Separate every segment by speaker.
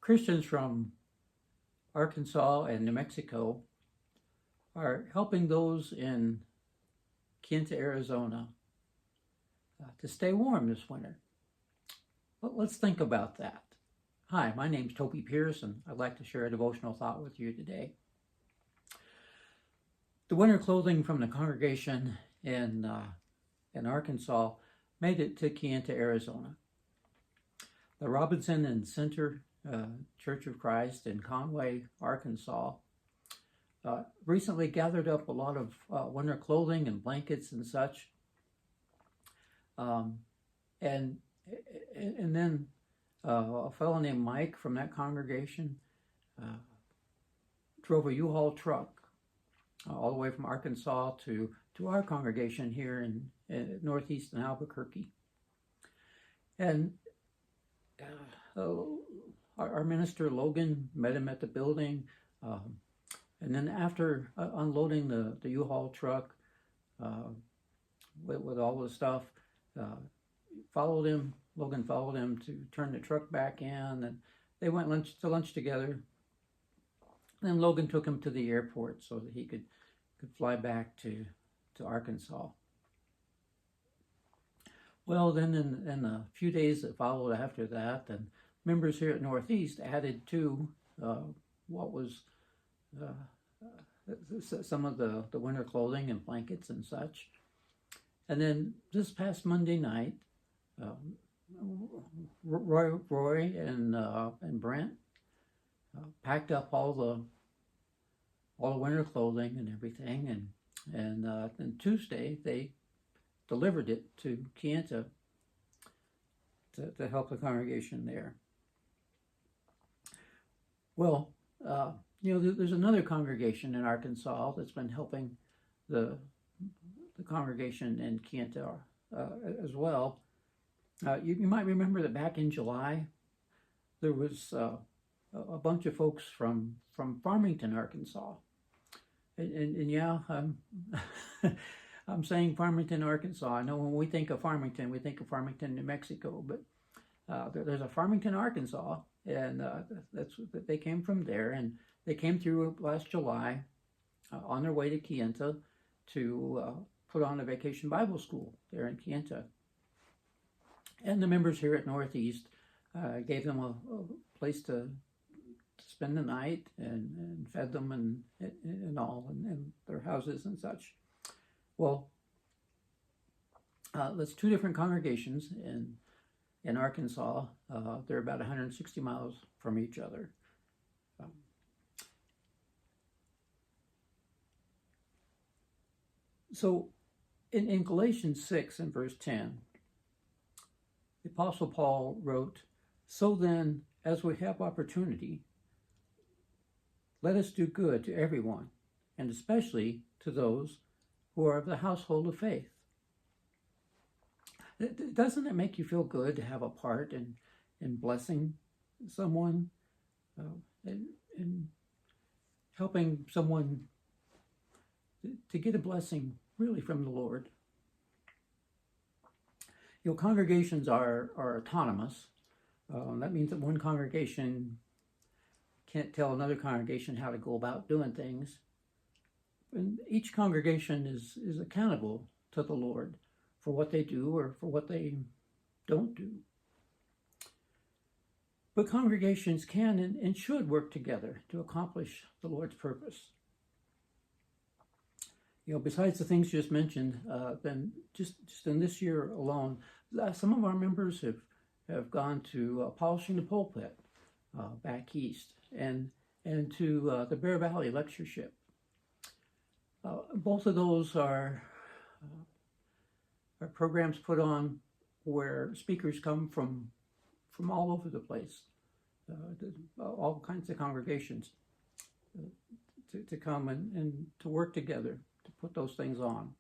Speaker 1: Christians from Arkansas and New Mexico are helping those in Kenta, Arizona to stay warm this winter. But let's think about that. Hi, my name's Tobey Pierce, and I'd like to share a devotional thought with you today. The winter clothing from the congregation in Arkansas made it to Kenta, Arizona. The Robinson and Center Church of Christ in Conway, Arkansas, recently gathered up a lot of winter clothing and blankets and such. And then a fellow named Mike from that congregation drove a U-Haul truck all the way from Arkansas to our congregation here in northeast in Albuquerque. And our minister Logan met him at the building, and then after unloading the U-Haul truck with all the stuff, Logan followed him to turn the truck back in, and they went to lunch together. Then Logan took him to the airport so that he could fly back to Arkansas. Well, then in the few days that followed after that, and members here at Northeast added to what was some of the winter clothing and blankets and such. And then this past Monday night, Roy and Brent packed up all the winter clothing and everything, and then Tuesday they delivered it to Kenta to help the congregation there. Well, there's another congregation in Arkansas that's been helping the congregation in Kenta as well. You might remember that back in July, there was a bunch of folks from Farmington, Arkansas. And yeah, I'm saying Farmington, Arkansas. I know when we think of Farmington, we think of Farmington, New Mexico, but there's a Farmington, Arkansas, and they came from there, and they came through last July on their way to Kenta to put on a vacation Bible school there in Kenta. And the members here at Northeast gave them a place to spend the night and fed them and all, and their houses and such. Well, that's two different congregations in Arkansas. They're about 160 miles from each other. So in Galatians 6 and verse 10, the Apostle Paul wrote, "So then, as we have opportunity, let us do good to everyone, and especially to those who are of the household of faith." Doesn't it make you feel good to have a part in blessing someone, in helping someone to get a blessing really from the Lord? Congregations are autonomous. That means that one congregation can't tell another congregation how to go about doing things. And each congregation is accountable to the Lord for what they do or for what they don't do. But congregations can and should work together to accomplish the Lord's purpose. Besides the things just mentioned, then just in this year alone, some of our members have gone to polishing the pulpit back east and to the Bear Valley lectureship. Both of those are programs put on where speakers come from all over the place, all kinds of congregations, to come and to work together to put those things on.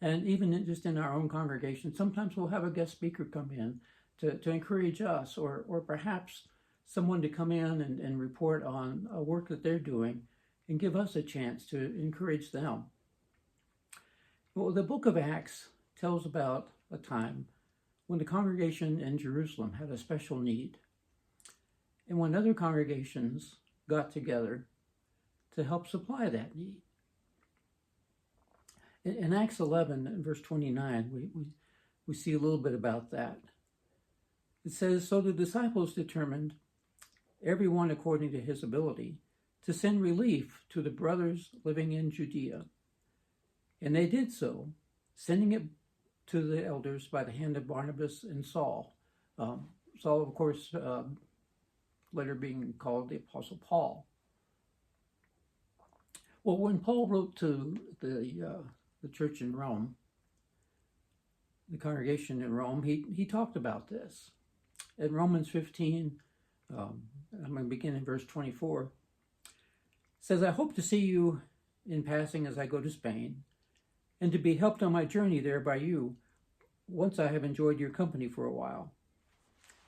Speaker 1: And even just in our own congregation, sometimes we'll have a guest speaker come in to encourage us, or perhaps someone to come in and report on a work that they're doing and give us a chance to encourage them. Well, the book of Acts tells about a time when the congregation in Jerusalem had a special need. and when other congregations got together to help supply that need. In Acts 11, verse 29, we see a little bit about that. It says, "So the disciples determined, everyone according to his ability, to send relief to the brothers living in Judea. And they did so, sending it to the elders by the hand of Barnabas and Saul." Saul, of course, later being called the Apostle Paul. Well, when Paul wrote to the church in Rome, the congregation in Rome, he talked about this. In Romans 15, I'm going to begin in verse 24. It says, "I hope to see you in passing as I go to Spain, and to be helped on my journey there by you, once I have enjoyed your company for a while.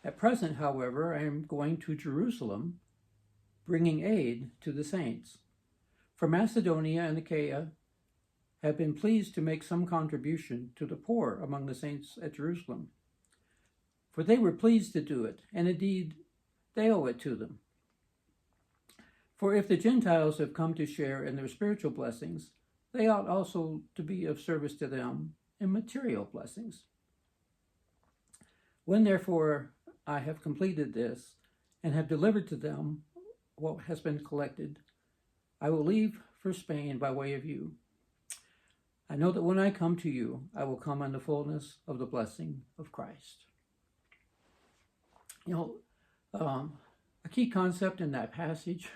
Speaker 1: At present, however, I am going to Jerusalem, bringing aid to the saints. For Macedonia and Achaia have been pleased to make some contribution to the poor among the saints at Jerusalem. For they were pleased to do it, and indeed they owe it to them. For if the Gentiles have come to share in their spiritual blessings, they ought also to be of service to them in material blessings. When therefore I have completed this, and have delivered to them what has been collected, I will leave for Spain by way of you. I know that when I come to you, I will come in the fullness of the blessing of Christ." A key concept in that passage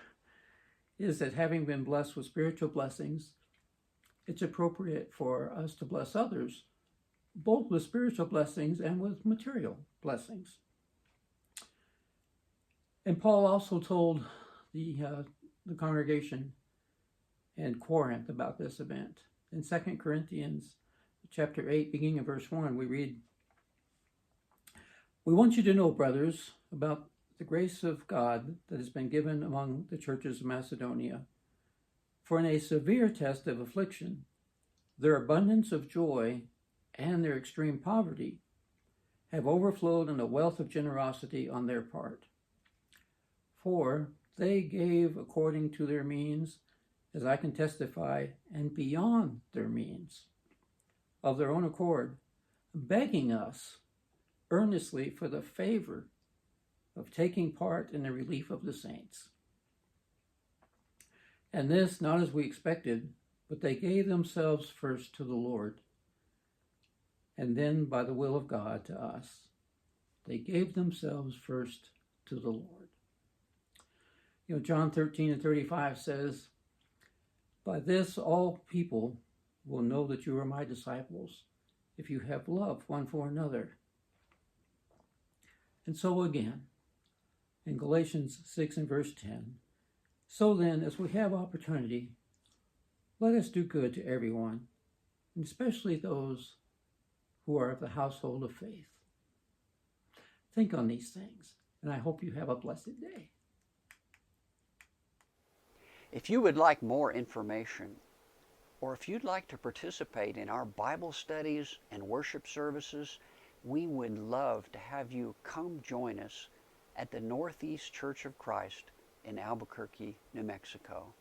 Speaker 1: is that having been blessed with spiritual blessings, it's appropriate for us to bless others, both with spiritual blessings and with material blessings. And Paul also told the congregation in Corinth about this event. In 2 Corinthians chapter 8, beginning of verse 1, we read, "We want you to know, brothers, about the grace of God that has been given among the churches of Macedonia. For in a severe test of affliction, their abundance of joy and their extreme poverty have overflowed in a wealth of generosity on their part. For they gave according to their means, as I can testify, and beyond their means, of their own accord, begging us earnestly for the favor of taking part in the relief of the saints. And this not as we expected, but they gave themselves first to the Lord, and then by the will of God to us. They gave themselves first to the Lord." John 13 and 35 says, "By this all people will know that you are my disciples, if you have love one for another." And so again, in Galatians 6 and verse 10, "So then, as we have opportunity, let us do good to everyone, and especially those who are of the household of faith." Think on these things, and I hope you have a blessed day.
Speaker 2: If you would like more information, or if you'd like to participate in our Bible studies and worship services, we would love to have you come join us at the Northeast Church of Christ in Albuquerque, New Mexico.